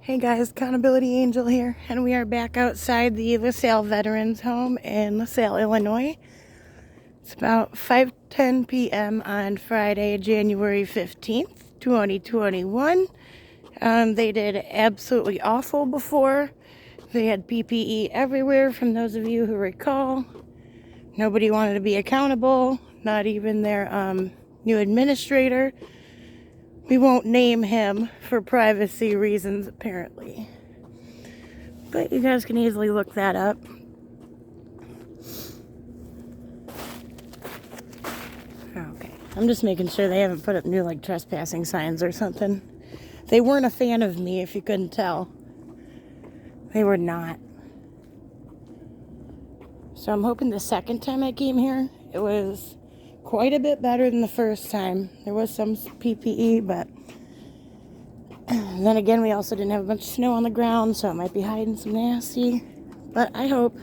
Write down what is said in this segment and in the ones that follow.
Hey guys, Accountability Angel here, and we are back outside the LaSalle Veterans Home in LaSalle, Illinois. It's about 5:10 p.m. on Friday, January 15th, 2021. They did absolutely awful before. They had PPE everywhere, from those of you who recall. Nobody wanted to be accountable, not even their new administrator. We won't name him for privacy reasons, apparently. But you guys can easily look that up. Okay. I'm just making sure they haven't put up new, trespassing signs or something. They weren't a fan of me, if you couldn't tell. They were not. So I'm hoping the second time I came here, it was quite a bit better than the first time. There was some PPE, but then again, we also didn't have a bunch of snow on the ground, so it might be hiding some nasty. But I hope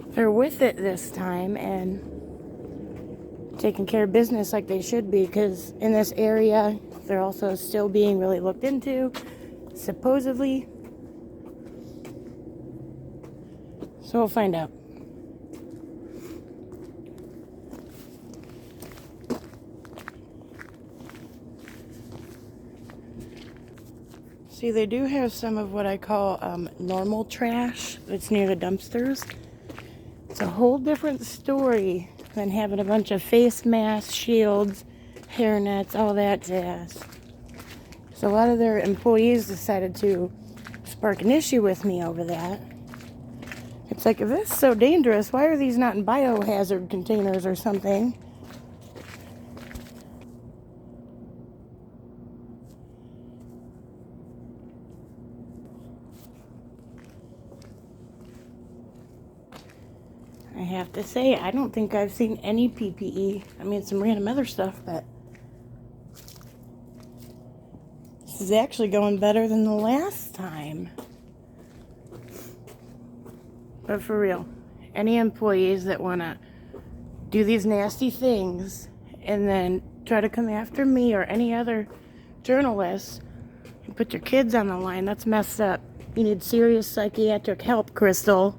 they're with it this time and taking care of business like they should be, because in this area, they're also still being really looked into, supposedly. So we'll find out. See, they do have some of what I call normal trash that's near the dumpsters. It's a whole different story than having a bunch of face masks, shields, hairnets, all that jazz. So a lot of their employees decided to spark an issue with me over that. It's like, if this is so dangerous, why are these not in biohazard containers or something? I have to say, I don't think I've seen any PPE. I mean, some random other stuff, but this is actually going better than the last time. But for real, any employees that want to do these nasty things and then try to come after me or any other journalists and put your kids on the line, that's messed up. You need serious psychiatric help, Crystal.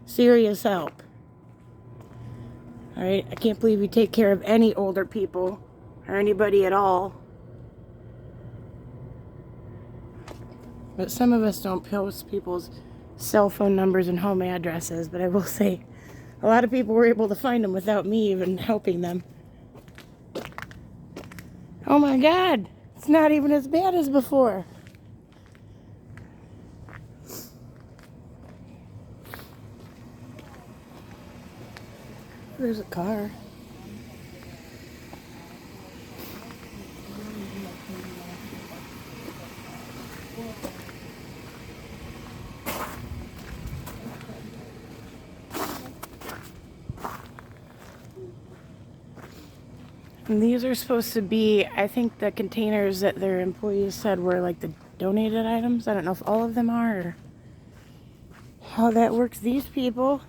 Serious help. Alright, I can't believe you take care of any older people or anybody at all. But some of us don't post people's cell phone numbers and home addresses, but I will say a lot of people were able to find them without me even helping them. Oh my God, it's not even as bad as before. There's a car. And these are supposed to be, I think, the containers that their employees said were like the donated items. I don't know if all of them are or how that works. These people,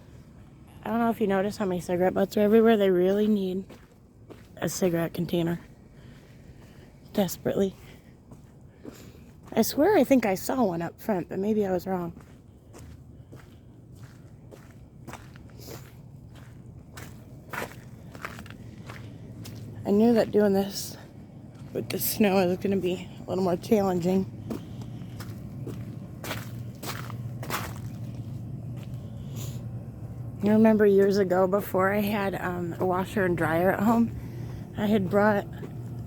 I don't know if you notice how many cigarette butts are everywhere. They really need a cigarette container. Desperately. I swear I think I saw one up front, but maybe I was wrong. I knew that doing this with the snow is going to be a little more challenging. I remember years ago, before I had a washer and dryer at home, I had brought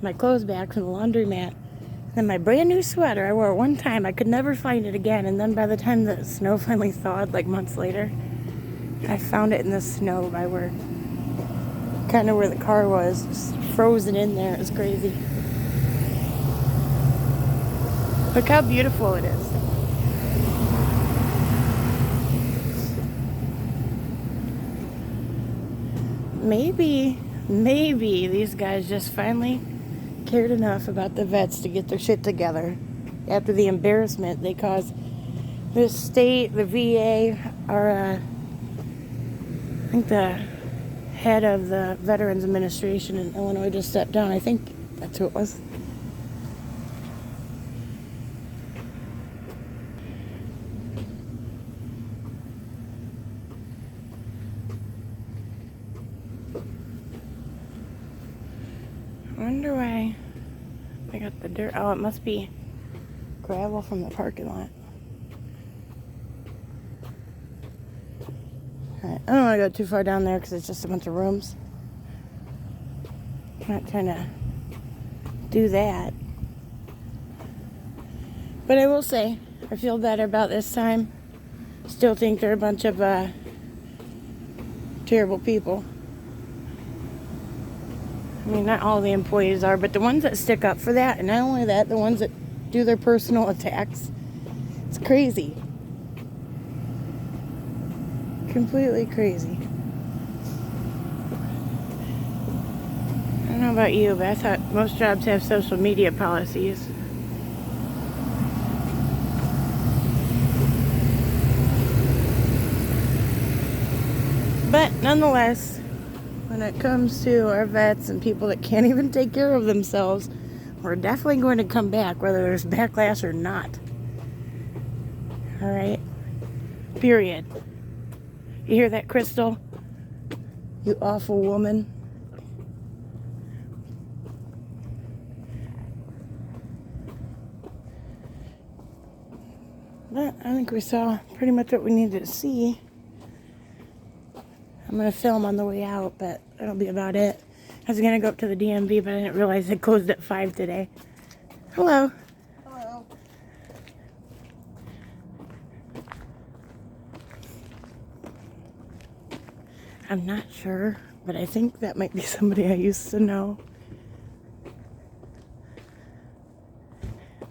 my clothes back from the laundromat. Then my brand new sweater, I wore it one time, I could never find it again. And then by the time the snow finally thawed, like months later, I found it in the snow by where the car was, just frozen in there. It was crazy. Look how beautiful it is. Maybe these guys just finally cared enough about the vets to get their shit together after the embarrassment they caused the state, the VA, or I think the head of the Veterans Administration in Illinois just stepped down. I think that's who it was. wonder why I got the dirt. Oh, it must be gravel from the parking lot. Alright, I don't want to go too far down there because it's just a bunch of rooms. I'm not trying to do that. But I will say, I feel better about this time. Still think they're a bunch of terrible people. I mean, not all the employees are, but the ones that stick up for that, and not only that, the ones that do their personal attacks. It's crazy. Completely crazy. I don't know about you, but I thought most jobs have social media policies. But nonetheless, when it comes to our vets and people that can't even take care of themselves, we're definitely going to come back, whether there's backlash or not. Alright? Period. You hear that, Crystal? You awful woman. But I think we saw pretty much what we needed to see. I'm going to film on the way out, but that'll be about it. I was going to go up to the DMV, but I didn't realize it closed at 5 today. Hello. Hello. I'm not sure, but I think that might be somebody I used to know.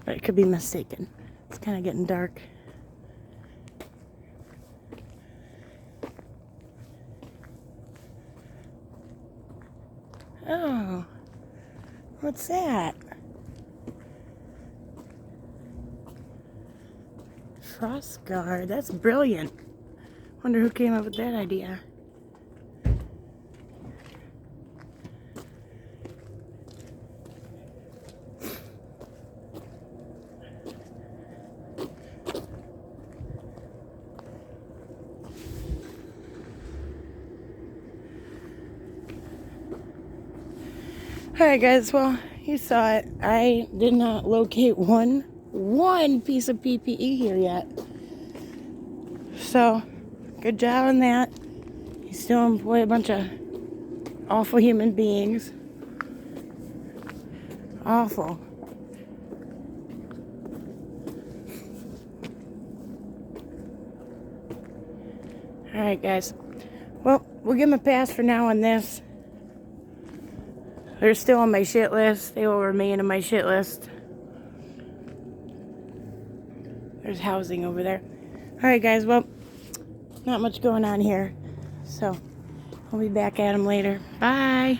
But it could be mistaken. It's kind of getting dark. Oh, what's that? Frost guard. That's brilliant. Wonder who came up with that idea. Alright guys, well, you saw it. I did not locate one piece of PPE here yet. So, good job on that. You still employ a bunch of awful human beings. Awful. Alright guys. Well, we'll give them a pass for now on this. They're still on my shit list. They will remain on my shit list. There's housing over there. Alright guys, well, not much going on here. So, I'll be back at them later. Bye!